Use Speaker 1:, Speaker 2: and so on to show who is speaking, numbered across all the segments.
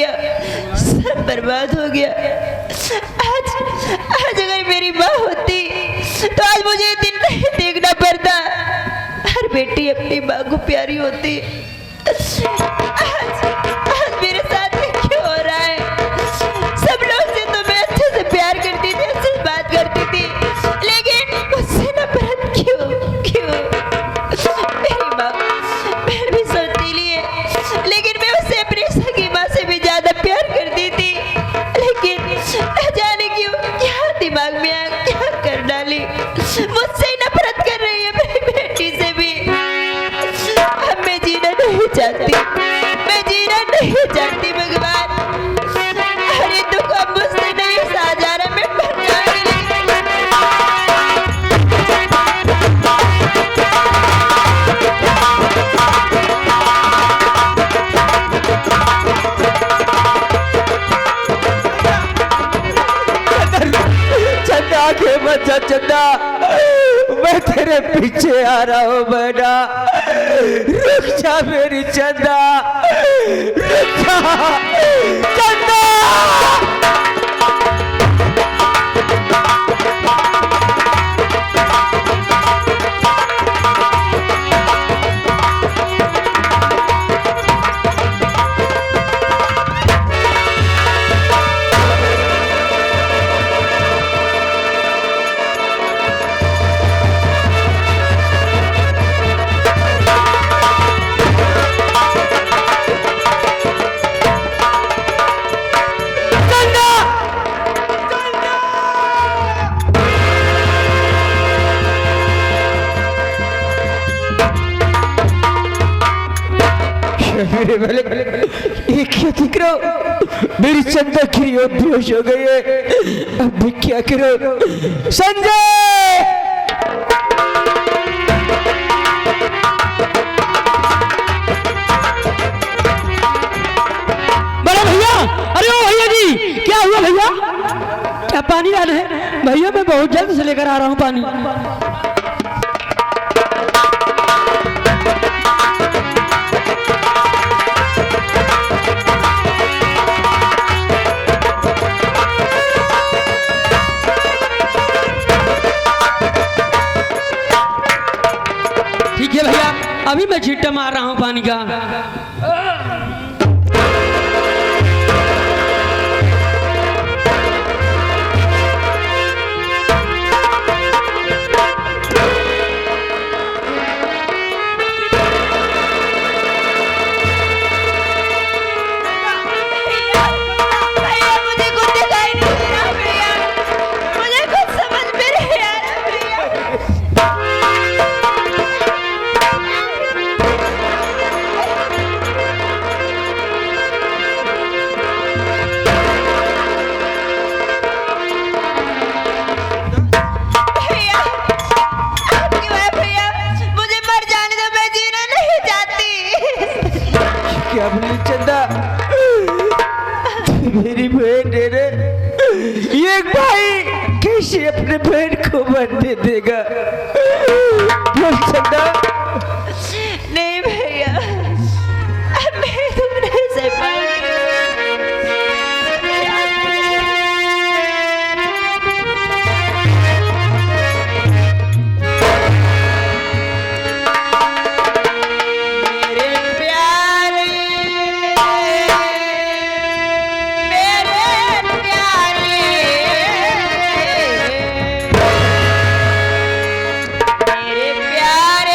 Speaker 1: गया, सब बर्बाद हो गया। आज अगर मेरी माँ होती तो आज मुझे ये दिन नहीं देखना पड़ता। हर बेटी अपनी माँ को प्यारी होती। आज मेरे साथ में क्यों हो रहा है? सब लोग से तो मैं अच्छे से प्यार करती थी, अच्छे से बात करती थी, लेकिन मुझसे नफरत क्यों क्यों? मेरी माँ मैं भी सौतेली है, लेकिन मैं उससे अपनी सगी माँ से भी ज्यादा प्यार करती थी। लेकिन न जाने क्यों क्या दिमाग में आ क्या कर डाली, मुझसे ही नफरत कर रही है, मेरी बेटी से भी। अब मैं जीना नहीं चाहती, मैं जीना नहीं चाहती भगवान। अरे दुख अब मुझसे नहीं सहा जा रहा, मैं मर जाऊंगी।
Speaker 2: चंदा आगे मत जा चंदा, मैं तेरे पीछे आ रहा हूँ बेटा। रुक जा मेरी चंदा, रुक जा चंदा। ये क्या दिख रहा हो? मेरी चंदा की बेहोश हो गई है, अब मैं क्या करूं? संजय!
Speaker 3: बड़े भैया, अरे ओ भैया जी, क्या हुआ भैया? क्या पानी लाना है? भैया मैं बहुत जल्द से लेकर आ रहा हूँ पानी। ठीक है भैया, अभी मैं छींटा मार रहा हूँ पानी का।
Speaker 2: चंदा मेरी बहन है रे, ये भाई कैसे अपने बहन को मर दे देगा? बोल चंदा।
Speaker 1: नहीं भैया, अब मैं तुम नहीं सह पाऊंगी। मेरे प्यारे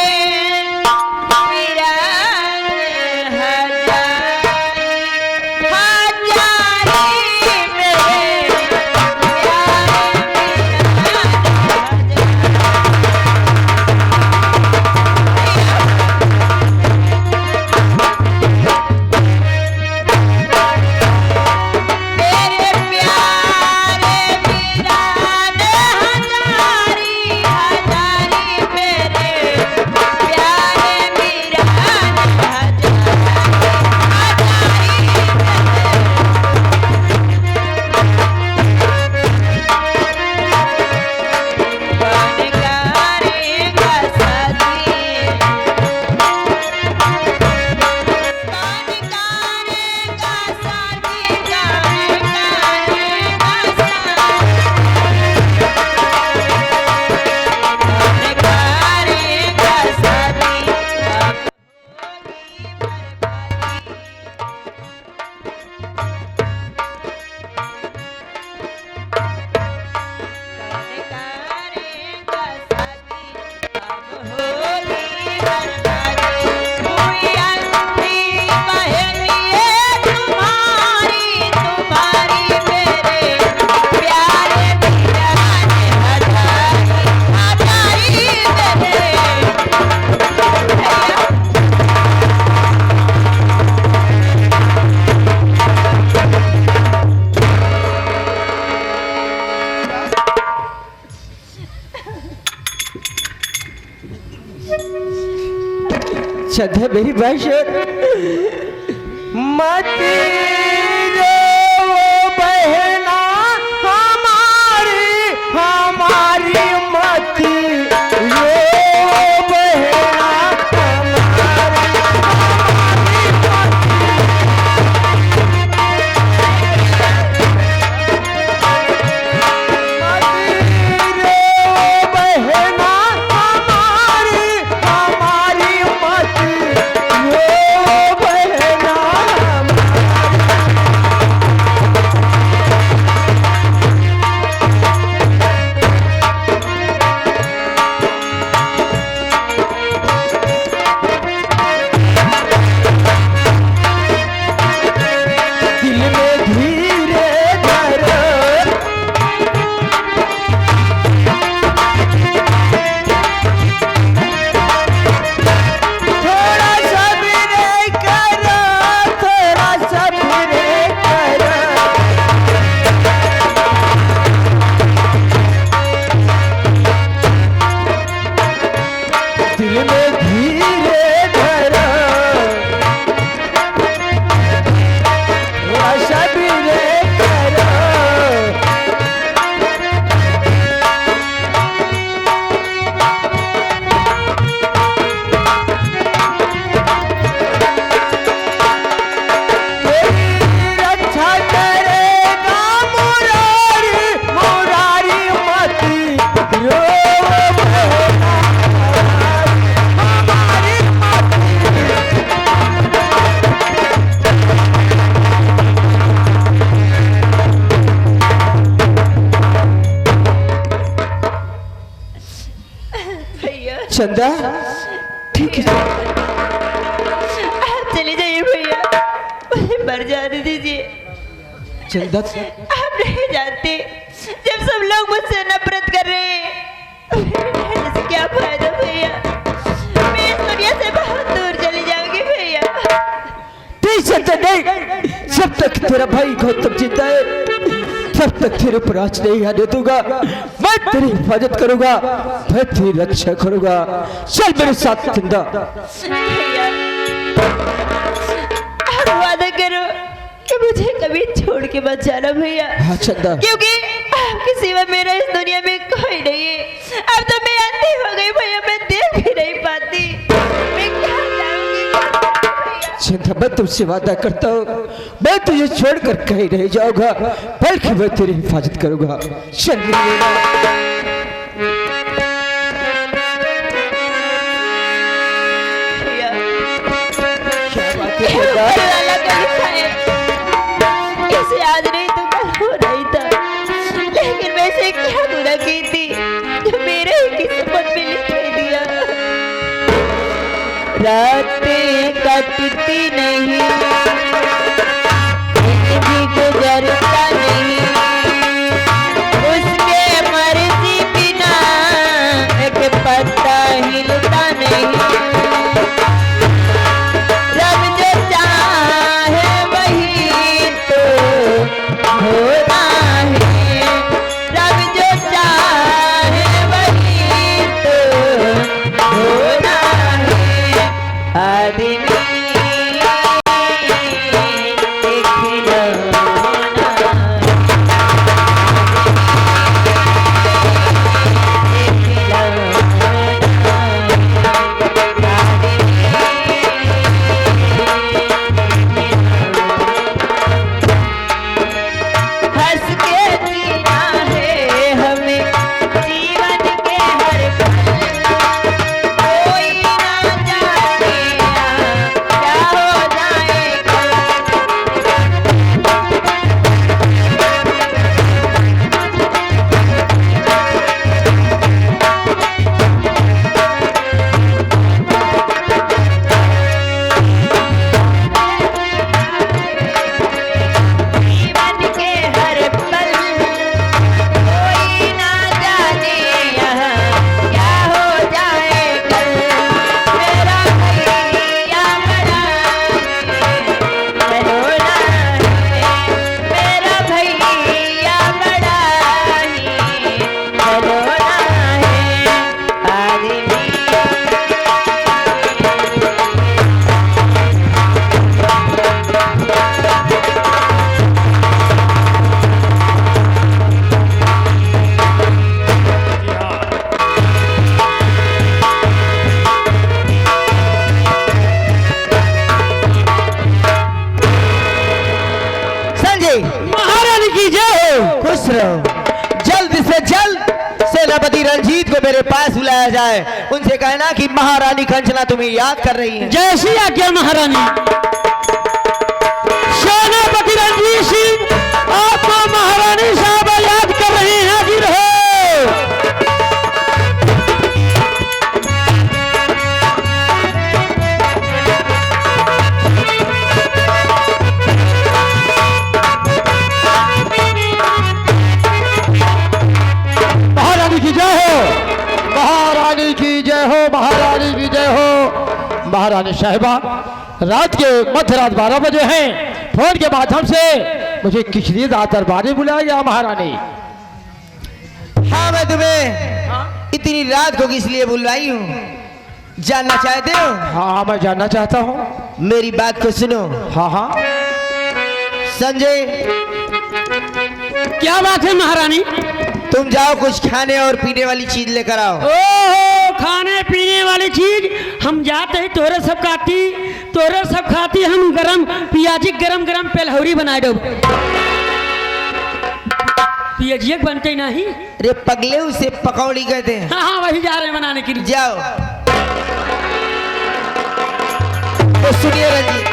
Speaker 2: चंदा मेरी बहन मत रो बहना हमारी हमारी मत रो बहना चंदा ठीक है
Speaker 1: आप चले जाइए भैया, मुझे मर जाने दीजिए।
Speaker 2: चंदा
Speaker 1: आप नहीं जानते, जब सब लोग मुझसे नफरत कर रहे हैं मेरे रहने से क्या फायदा भैया। मैं इस दुनिया से बहुत दूर चली जाऊंगी भैया।
Speaker 2: नहीं चंदा नहीं, जब तक तेरा भाई गौतम जिंदा है तब तक तेरे ऊपर आँच नहीं आने दूंगा। मैं तेरी हिफाजत करूंगा, मैं तेरी रक्षा करूंगा। चल मेरे साथ चंदा।
Speaker 1: भैया आप वादा करो कि मुझे कभी छोड़ के मत जाना भैया।
Speaker 2: हाँ चंदा,
Speaker 1: क्योंकि आपके सिवा मेरा इस दुनिया में कोई नहीं है। अब तो मैं अंधी हो गई भैया, मैं देख भी नहीं पाती। मैं क्या जाऊंगी भैया।
Speaker 2: चंदा मैं तुमसे वादा करता हूँ, मैं तुझे छोड़कर कहीं नहीं जाऊंगा, बल्कि मैं तेरी हिफाजत करूंगा। चल
Speaker 1: भैया
Speaker 2: क्या बात है
Speaker 1: ये
Speaker 2: चंदा?
Speaker 1: ऊपर वाला का लिखा है, इसे आज नहीं तो कल हो नहीं था, लेकिन वैसे क्या बुरा की थी जो मेरे ही किस्मत में लिख दिया। रातें कटती नहीं, दिन भी गुजरता नहीं, उसके मर्जी बिना एक पत्ता हिलता नहीं। रब जो चाहे वही तो होना है, रब जो चाहे वही तो होना है। आदमी
Speaker 2: मेरे पास बुलाया जाए। उनसे कहना कि महारानी कंचना तुम्हें याद कर रही है।
Speaker 3: जैसी आज्ञा महारानी। सेनापति रणजीत सिंह आपको महारानी साहब याद कर रहे हैं, हाजिर हो। महारानी की जय हो, महारानी की जय हो, महारानी की जय हो। महारानी साहिबा, रात के मध्य रात 12 बजे हैं। फोन के माध्यम से मुझे किस लिए रात दरबार में बुलाया गया महारानी?
Speaker 2: हाँ, मैं तुम्हें इतनी रात को किस लिए बुलवाई हूँ जानना चाहते हो?
Speaker 3: हाँ, मैं जानना चाहता हूँ।
Speaker 2: मेरी बात को सुनो।
Speaker 3: हाँ हाँ,
Speaker 2: संजय,
Speaker 3: क्या बात है महारानी?
Speaker 2: तुम जाओ कुछ खाने और पीने वाली चीज लेकर आओ।
Speaker 3: ओहो, खाने पीने वाली चीज हम जाते ही तोरे सब खाती हम गरम पियाजी गरम पेलहौरी बनाए दो। पियाजी बनते नहीं
Speaker 2: रे पगले, उसे पकौड़ी कहते हैं।
Speaker 3: हाँ हाँ, वही जा रहे हैं बनाने के लिए।
Speaker 2: जाओ। तो सुनिए रंजीत,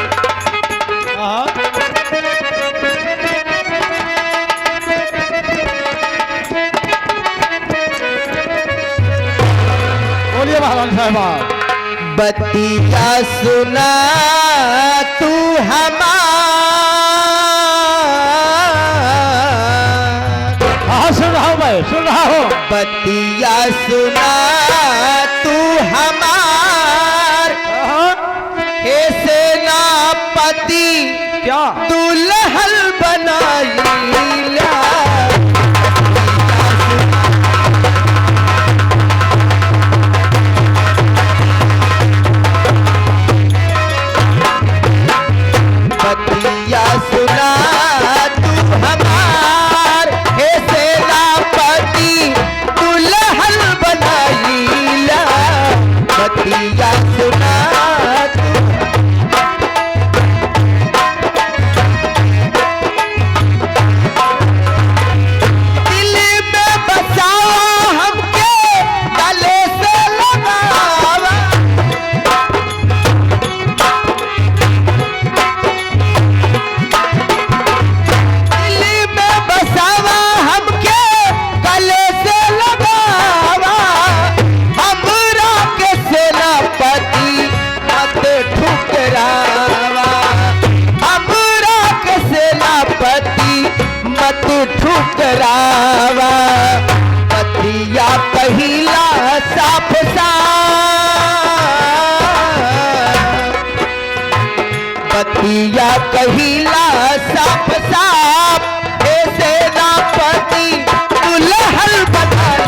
Speaker 3: बोलिए महारानी साहबा।
Speaker 2: बतिया सुना तू हमार,
Speaker 3: हाँ सुन रहा हूँ, मैं सुन रहा हूँ।
Speaker 2: बतिया सुना तू हमार, हे सेनापति
Speaker 3: क्या?
Speaker 2: दुल्हन बनाई ला। बतिया सुना तू हमार, हे सेनापति दुल्हन बनाई ला। बतिया सुना तू। दिल में बसाओ हमके, गले से लगावा। दिल में बसावा हमके, गले से लगावा। हमरा के सेनापति मत ठुकरावा। हमरा के सेनापति मत ठुकरावा। बतिया पहिला साफ बतिया कहिला साफ साफ, हे सेनापति दुल्हन बनाई।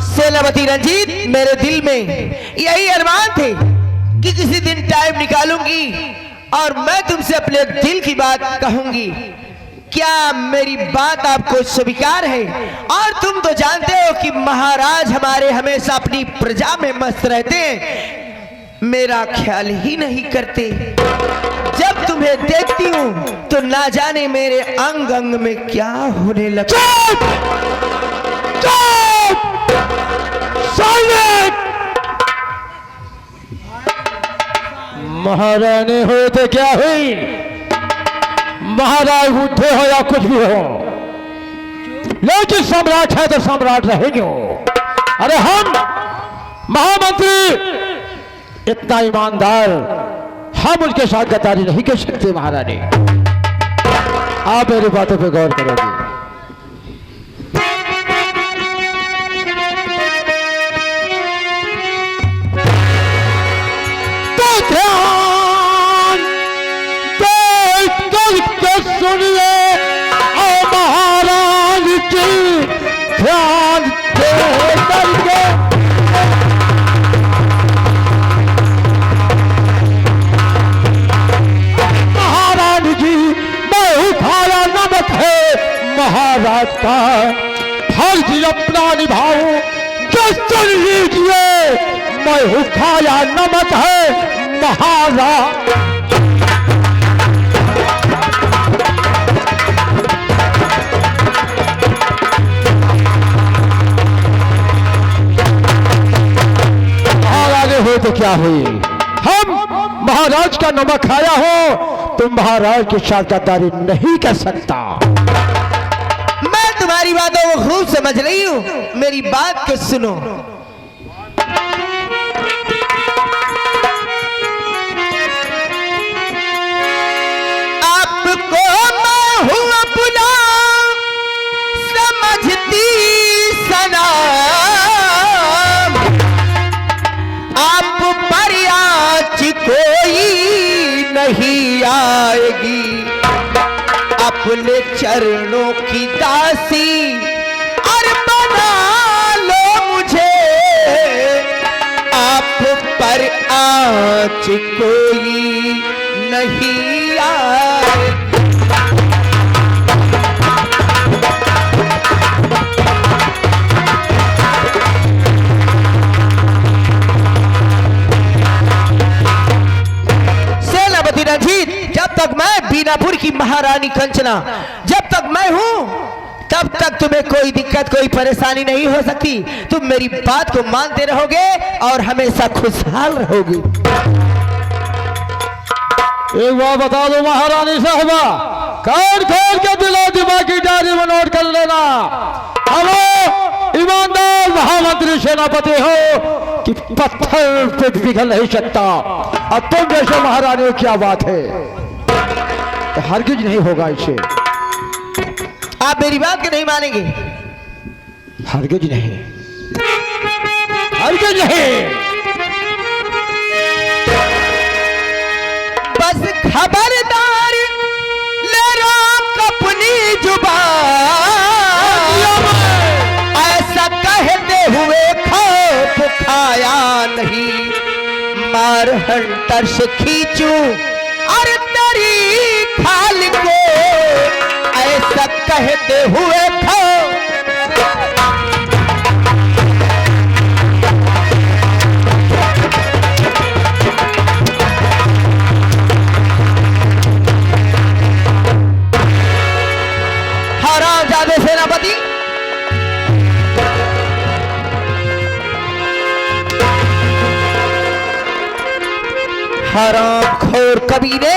Speaker 2: सेनापति रंजीत, मेरे दिल में यही अरमान थे कि किसी दिन टाइम निकालूंगी और मैं तुमसे अपने दिल की बात कहूंगी। क्या मेरी बात आपको स्वीकार है? और तुम तो जानते हो कि महाराज हमारे हमेशा अपनी प्रजा में मस्त रहते हैं, मेरा ख्याल ही नहीं करते। जब तुम्हें देखती हूँ तो ना जाने मेरे अंग अंग में क्या होने लगता।
Speaker 3: महारानी हो तो क्या हुई, महाराज बुद्धे हो या कुछ भी हो, लेकिन सम्राट है तो सम्राट रहेंगे। अरे हम महामंत्री इतना ईमानदार, हम उनके साथ गद्दारी नहीं कर सकते। महारानी, आप मेरी बातों पे गौर करोगे। सुनिए और महाराज की ध्यान दे करके महारानी जी, मैं खाया नमक है महाराज का फर्ज अपना निभाऊं, जो सुन लीजिए। मैं खाया नमक है महाराज महारानी हो तो क्या हुई, हम महाराज का नमक खाया हो, तुम महाराज के साथ गद्दारी नहीं कर सकता।
Speaker 2: मैं तुम्हारी बातों को खूब समझ रही हूं, मेरी बात को सुनो। आपको मैं हूं अपना समझती सनम, आप पर आज कोई नहीं आएगी, अपने चरणों की दासी और बना लो मुझे, आप पर आज कोई नहीं आए। सेनापति रणजीत, जब तक मैं बीनापुर की महारानी कंचना, जब तक मैं हूं तब तक तुम्हें कोई दिक्कत कोई परेशानी नहीं हो सकती। तुम मेरी बात को मानते रहोगे और हमेशा खुशहाल रहोगे।
Speaker 3: एक बात बता दो महारानी साहबा, कान खोल के दिलो दिमाग की डायरी में नोट कर लेना। हेलो, ईमानदार महामंत्री सेनापति हो कि पत्थर पे पिघल नहीं सकता, और तुम जैसे महारानी हो, क्या बात है, तो हरगिज नहीं होगा इसे।
Speaker 2: आप मेरी बात को नहीं मानेंगे?
Speaker 3: हरगिज नहीं, हरगिज नहीं।
Speaker 2: बस खबरदार ले रोक अपनी जुबान, ऐसा कहते हुए खौफ खाया नहीं, मार हंटर से खींचू और तेरी खाल को, ऐसा कहते हुए खौफ। हरामजादे सेनापति, हरामखोर कबीरे,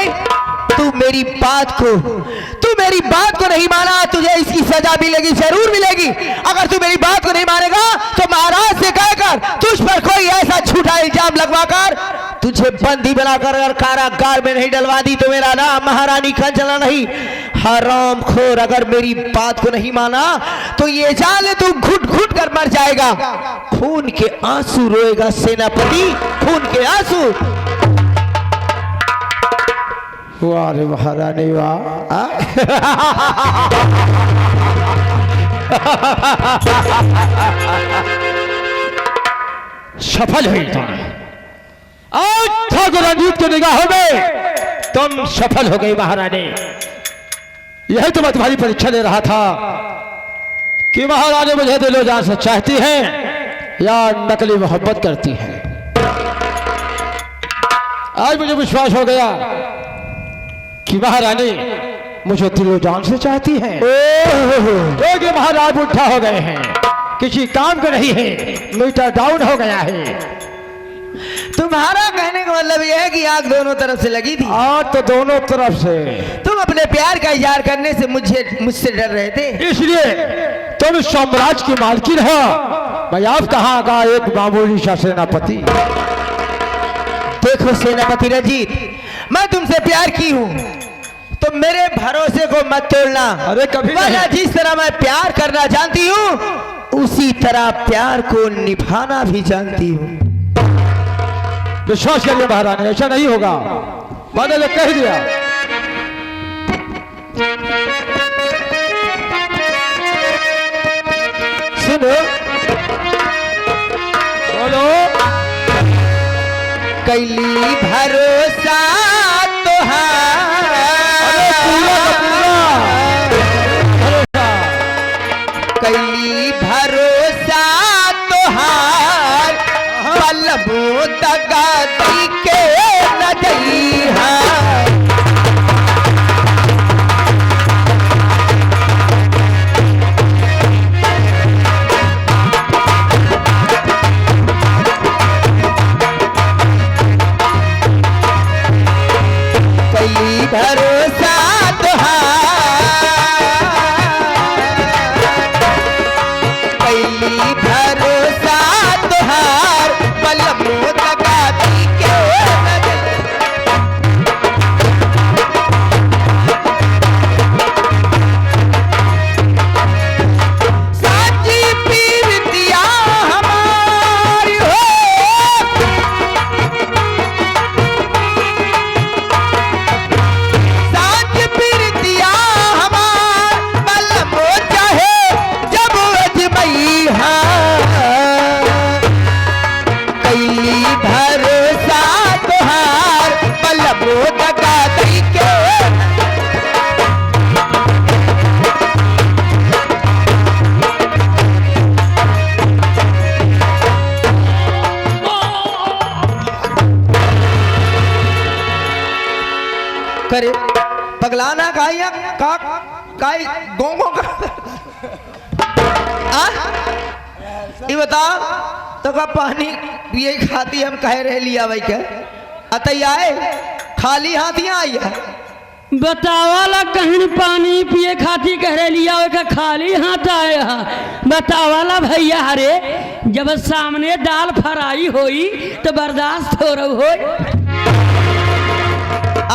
Speaker 2: तू मेरी बात को नहीं माना, तुझे इसकी सजा मिलेगी, जरूर मिलेगी। अगर तू मेरी बात को नहीं मानेगा तो महाराज से कहकर तुझ पर कोई ऐसा झूठा इल्जाम लगवाकर तुझे बंदी बनाकर अगर कारागार में नहीं डलवा दी तो मेरा नाम महारानी कंचना नहीं। हरामखोर, अगर मेरी बात को नहीं माना तो ये जान ले तू घुट घुट कर मर जाएगा। खून के आंसू रोएगा सेनापति, खून के आंसू।
Speaker 3: वाह रे महारानी वाह। सफल हुई तुम आज ठाकुर रणजीत की निगाहों में, तुम सफल हो गई महारानी। यही तो मैं तुम्हारी परीक्षा ले रहा था कि महारानी मुझे दिलो जान से चाहती हैं या नकली मोहब्बत करती हैं। आज मुझे विश्वास हो गया कि महारानी मुझे दिलो जान से चाहती हैं, क्योंकि महाराज बुढ़ा हो गए हैं, किसी काम का नहीं है, मीटर डाउन हो गया है।
Speaker 2: तुम्हारा कहने का मतलब यह है कि आग दोनों तरफ से लगी थी।
Speaker 3: आज तो दोनों तरफ से।
Speaker 2: तुम अपने प्यार का इजहार करने से मुझसे डर रहे थे,
Speaker 3: इसलिए तुम साम्राज्य की मालकिन हो, मैं आप कहाँ का एक मामूली सा सेनापति।
Speaker 2: देखो सेनापति रणजीत, मैं तुमसे प्यार की हूँ तो मेरे भरोसे को मत तोड़ना।
Speaker 3: अरे कभी नहीं।
Speaker 2: वरना जिस तरह मैं प्यार करना जानती हूँ उसी तरह प्यार को निभाना भी जानती हूँ।
Speaker 3: विश्वास करिए महारानी, ऐसा नहीं होगा, मैंने तो कह दिया।
Speaker 2: सुनो,
Speaker 3: बोलो।
Speaker 2: कैली भरोसा कैली भरोसा तोहार पलबो तगा दी के न जइहा। करे पगलाना काया का काई गोंगो का ये बता तो का पानी पिए खाती हम कह रहे लिया भाई क्या अतई आए खाली हाथियां आई है
Speaker 4: बतावाला कहीं पानी पिए खाती कह रहे लिया का खाली हाथ आए बतावाला भैया हरे जब सामने दाल फ्राई होई तो बर्दाश्त हो रहा हो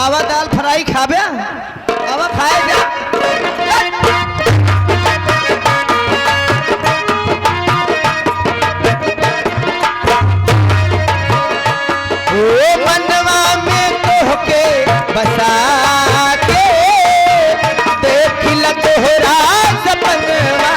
Speaker 2: आवा दाल फ्राई खाबे आवा खाए जा ओ मनवा में तोहके बसा के देख लतोहरा सपनवा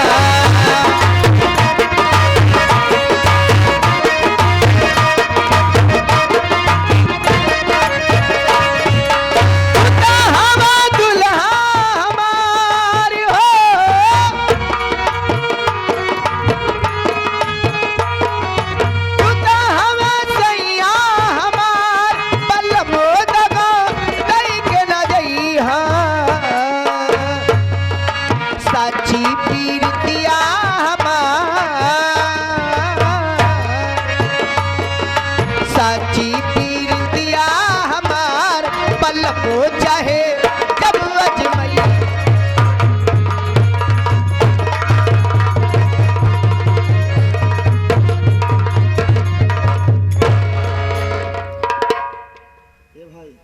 Speaker 2: चाहे जब अजमई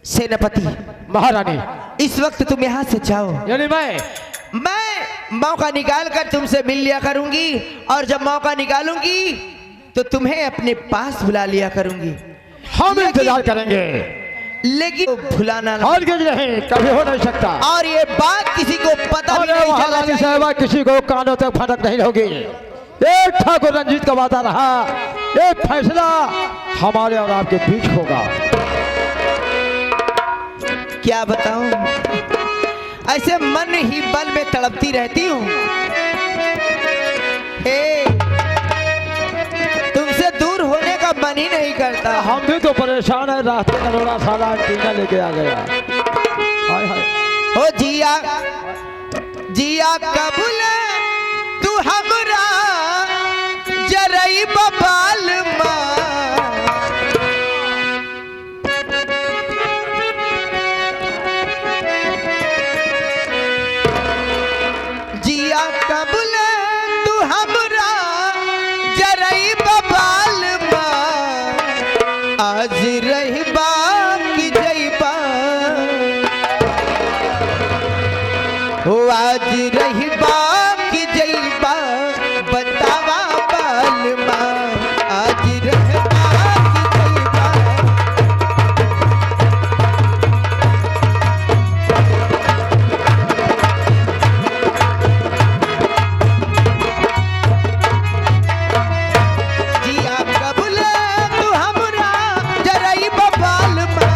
Speaker 2: सेनापति
Speaker 3: महारानी
Speaker 2: इस वक्त तुम यहाँ से जाओ
Speaker 3: यानी
Speaker 2: मैं मौका निकाल कर तुमसे मिल लिया करूंगी और जब मौका निकालूंगी तो तुम्हें अपने पास बुला लिया करूंगी
Speaker 3: हम इंतजार करेंगे
Speaker 2: लेकिन भुलाना
Speaker 3: और कुछ नहीं कभी हो नहीं सकता
Speaker 2: और ये बात किसी को पता भी नहीं चलना
Speaker 3: महारानी
Speaker 2: चाहिए।
Speaker 3: साहबा किसी को कानों तक फटक नहीं होगी एक ठाकुर रंजीत का वादा रहा एक फैसला हमारे और आपके बीच होगा
Speaker 2: क्या बताऊं ऐसे मन ही बल में तड़पती रहती हूँ तुमसे दूर होने का मन ही नहीं करता
Speaker 3: हम भी तो परेशान है रास्ते का लोड़ा साला अंटीना लेके आ गया हाय हाय
Speaker 2: ओ जिया जिया कबूल तू हमरा जरई बबाल जिया कबूल तू हमरा जरई बबाल आज रहबा की जईबा हो आज रहबा की जईबा बतावा बालमा आज रहबा की जईबा जिया कबूल तू हमरा जरई बबालमा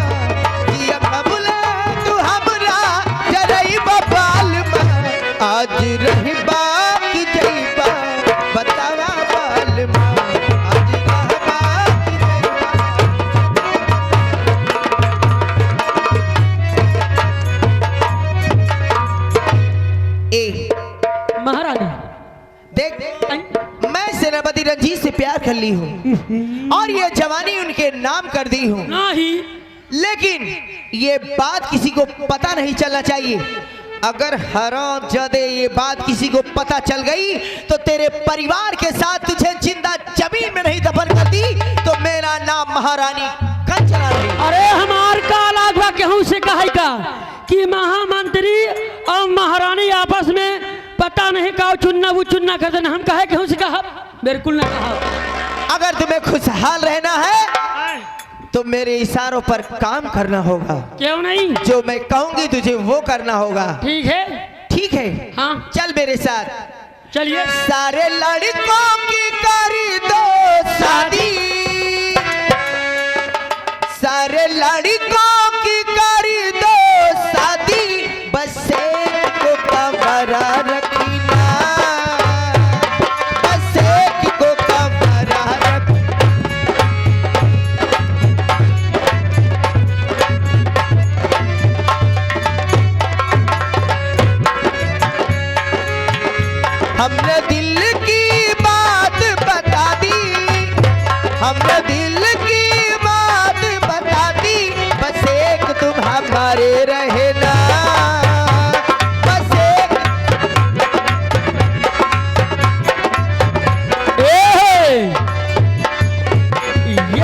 Speaker 2: जिया कबूल तू हमरा जरई बबालमा आज रहबा की जईबा बतावा बालमा आज रहबा की जईबा ए
Speaker 4: महारानी
Speaker 2: देख मैं सेनापति रंजीत से प्यार कर ली हूँ और ये जवानी उनके नाम कर दी हूँ
Speaker 4: नहीं
Speaker 2: लेकिन ये बात किसी को पता नहीं चलना चाहिए अगर हराम जदे ये बात किसी को पता चल गई तो तेरे परिवार के साथ तुझे जिंदा जमीन में नहीं दफन करती तो मेरा नाम महारानी कंचना नहीं।
Speaker 4: अरे हमार काला हुआ केहू से कहा का कि महामंत्री और महारानी आपस में पता नहीं का चुनना वो चुनना करते हम कहे केहू से कहा बिल्कुल ना कहा
Speaker 2: अगर तुम्हें खुशहाल रहना है तो मेरे इशारों पर काम करना होगा
Speaker 4: क्यों नहीं
Speaker 2: जो मैं कहूंगी तुझे वो करना होगा
Speaker 4: ठीक है
Speaker 2: ठीक है
Speaker 4: हाँ
Speaker 2: चल मेरे साथ
Speaker 4: चलिए
Speaker 2: सारे लड़कों की करी दो शादी सारे लड़कों की करी दो शादी बस एक को कमरा रखना बस एक को कमरा रखना हमने दिल की बात बता दी, हमने दिल की बात बता दी, बस एक तुम हमारे रहे